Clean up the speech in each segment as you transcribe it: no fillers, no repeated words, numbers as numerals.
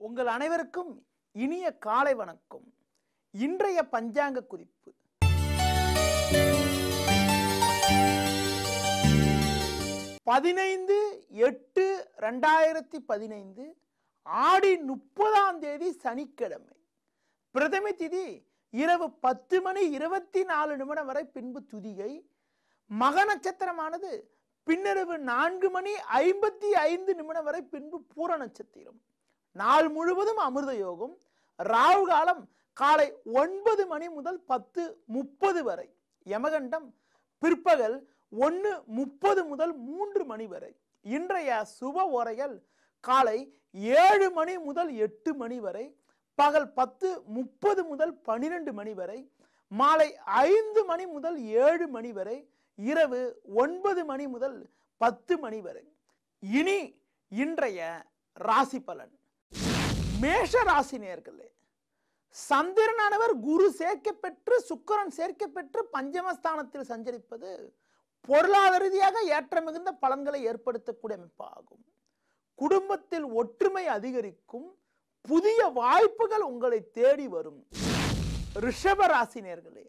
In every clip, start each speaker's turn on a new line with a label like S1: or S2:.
S1: உங்கள் அனைவருக்கும் இனிய காலை வணக்கம். இன்றைய பஞ்சாங்க குறிப்பு. பதினைந்து 8/2015 ஆடி 30 சனிக்கிழமை. பிரதம திதி இரவு 10:24 வரை, பின்பு துதிகை. மக நட்சத்திரமானது பின்னிரவு 4:55 வரை, பின்பு பூர நட்சத்திரம். நாள் முழுவதும் அமிர்த யோகம். ராகு காலம் காலை 9 மணி முதல் 10:30 வரை. யமகண்டம் பிற்பகல் 1:30 முதல் 3 மணி வரை. இன்றைய சுப ஓரைகள் காலை 7 மணி முதல் 8 மணி வரை, பகல் 10:30 முதல் 12 மணி வரை, மாலை 5 மணி முதல் 7 மணி வரை, இரவு 9 மணி முதல் 10 மணி வரை. இனி இன்றைய ராசி பலன். மேஷ ராசி நேயர்களே, சந்திரனானவர் குரு சேர்க்க பெற்று சுக்கிரன் சேர்க்க பெற்று பஞ்சமஸ்தானத்தில் சஞ்சரிப்பது பொருளாதார ரீதியாக ஏற்ற மிகுந்த பலன்களை ஏற்படுத்தக்கூடிய அமைப்பாகும். குடும்பத்தில் ஒற்றுமை அதிகரிக்கும். புதிய வாய்ப்புகள் உங்களை தேடி வரும். ரிஷப ராசி நேயர்களே,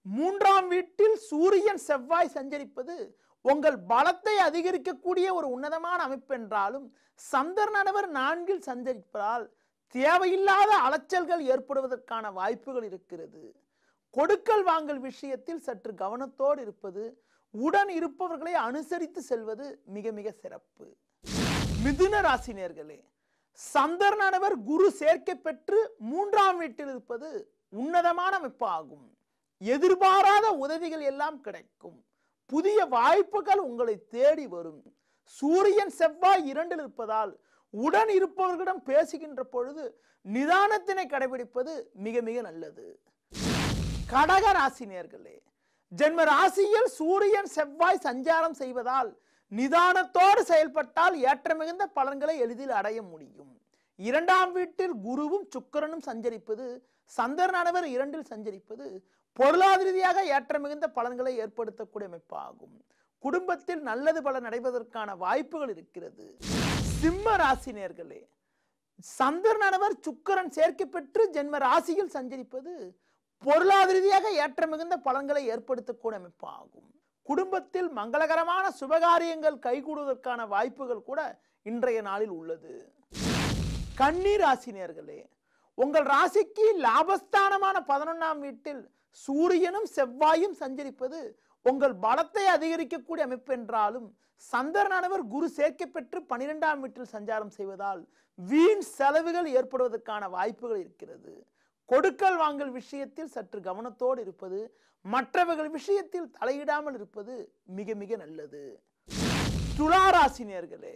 S1: 3ஆம் வீட்டில் சூரியன் செவ்வாய் சஞ்சரிப்பது உங்கள் பலத்தை அதிகரிக்கக்கூடிய ஒரு உன்னதமான அமைப்பு என்றாலும், சந்திரனானவர் 4இல் சஞ்சரிப்பதால் தேவையில்லாத அலைச்சல்கள் ஏற்படுவதற்கான வாய்ப்புகள் இருக்கிறது. கொடுக்கல் வாங்கல் விஷயத்தில் சற்று கவனத்தோடு இருப்பது, உடன் இருப்பவர்களை அனுசரித்து செல்வது மிக மிக சிறப்பு. மிதுன ராசி நேயர்களே, சந்திரனானவர் குரு சேர்க்கை பெற்று 3ஆம் வீட்டில் இருப்பது உன்னதமான அமைப்பு ஆகும். எதிர்பாராத உதவிகள் எல்லாம் கிடைக்கும். புதிய வாய்ப்புகள் உங்களை தேடி வரும். சூரியன் செவ்வாய் 2இல் இருப்பதால் உடன் இருப்பவர்களிடம் பேசுகின்ற பொழுது நிதானத்தினை கடைபிடிப்பது மிக மிக நல்லது. கடக ராசி நேயர்களே, ஜென்ம ராசியில் சூரியன் செவ்வாய் சஞ்சாரம் செய்வதால் நிதானத்தோடு செயல்பட்டால் ஏற்ற மிகுந்த பலன்களை எளிதில் அடைய முடியும். 2ஆம் வீட்டில் குருவும் சுக்கிரனும் சஞ்சரிப்பது, சந்திரனானவர் 2இல் சஞ்சரிப்பது பொருளாதார ரீதியாக ஏற்ற மிகுந்த பலன்களை ஏற்படுத்தக்கூடிய அமைப்பாகும். குடும்பத்தில் நல்லது பலன் அடைவதற்கான வாய்ப்புகள் இருக்கிறது. சிம்ம ராசி நேயர்களே, சந்திரனானவர் சுக்கிரன் சேர்க்கை பெற்று ஜென்ம ராசியில் சஞ்சரிப்பது பொருளாதார ரீதியாக ஏற்ற மிகுந்த பலன்களை ஏற்படுத்தக்கூடிய அமைப்பாகும். குடும்பத்தில் மங்களகரமான சுபகாரியங்கள் கைகூடுவதற்கான வாய்ப்புகள் கூட இன்றைய நாளில் உள்ளது. கன்னி ராசி நேயர்களே, உங்கள் ராசிக்கு லாபஸ்தானமான 11ஆம் வீட்டில் சூரியனும் செவ்வாயும் சஞ்சரிப்பது உங்கள் பலத்தை அதிகரிக்கக்கூடிய அமைப்பு என்றாலும், சந்திரனானவர் குரு சேர்க்கை பெற்று 12ஆம் வீட்டில் சஞ்சாரம் செய்வதால் வீண் செலவுகள் ஏற்படுவதற்கான வாய்ப்புகள் இருக்கிறது. கொடுக்கல் வாங்கல் விஷயத்தில் சற்று கவனத்தோடு இருப்பது, மற்றவர்கள் விஷயத்தில் தலையிடாமல் இருப்பது மிக மிக நல்லது. துலா ராசி நேயர்களே,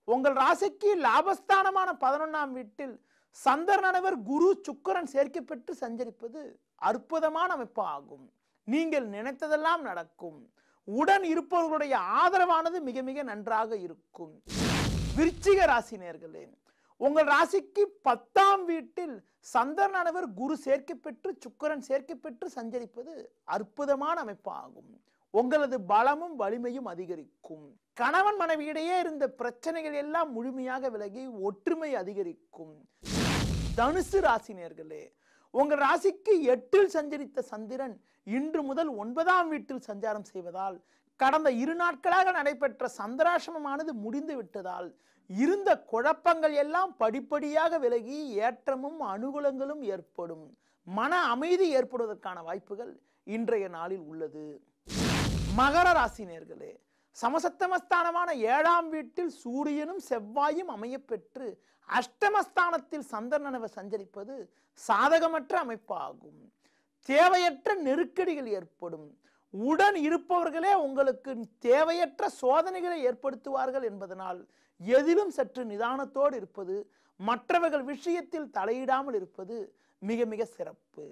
S1: உங்கள் ராசிக்கு லாபஸ்தானமான 11ஆம் வீட்டில் சந்திரனானவர் குரு சுக்கிரன் சேர்க்கை பெற்று சஞ்சரிப்பது அற்புதமான அமைப்பு ஆகும். நீங்கள் நினைத்ததெல்லாம் நடக்கும். உடன் இருப்பவர்களுடைய ஆதரவானது மிக மிக நன்றாக இருக்கும். விருச்சிக ராசி நேயர்களே, உங்கள் ராசிக்கு 10ஆம் வீட்டில் சந்திரனானவர் குரு சேர்க்கை பெற்று சுக்கிரன் சேர்க்கை பெற்று சஞ்சரிப்பது அற்புதமான அமைப்பு ஆகும். உங்களது பலமும் வலிமையும் அதிகரிக்கும். கணவன் மனைவியிடையே இருந்த பிரச்சனைகள் எல்லாம் முழுமையாக விலகி ஒற்றுமை அதிகரிக்கும். தனுசு ராசி நேயர்களே, உங்கள் ராசிக்கு 8இல் சஞ்சரித்த சந்திரன் இன்று முதல் 9ஆம் வீட்டில் சஞ்சாரம் செய்வதால் கடந்த 2 நாட்களாக நடைபெற்ற சந்திராசிரமமானது முடிந்து விட்டதால் இருந்த குழப்பங்கள் எல்லாம் படிப்படியாக விலகி ஏற்றமும் அனுகூலங்களும் ஏற்படும். மன அமைதி ஏற்படுவதற்கான வாய்ப்புகள் இன்றைய நாளில் உள்ளது. மகர ராசி நேயர்களே, சமசப்தமஸ்தானமான 7ஆம் வீட்டில் சூரியனும் செவ்வாயும் அமையப்பெற்று அஷ்டமஸ்தானத்தில் சந்திரனானவர் சஞ்சரிப்பது சாதகமற்ற அமைப்பு ஆகும். தேவையற்ற நெருக்கடிகள் ஏற்படும். உடன் இருப்பவர்களே உங்களுக்கு தேவையற்ற சோதனைகளை ஏற்படுத்துவார்கள் என்பதனால் எதிலும் சற்று நிதானத்தோடு இருப்பது, மற்றவர்கள் விஷயத்தில் தலையிடாமல் இருப்பது மிக மிக சிறப்பு.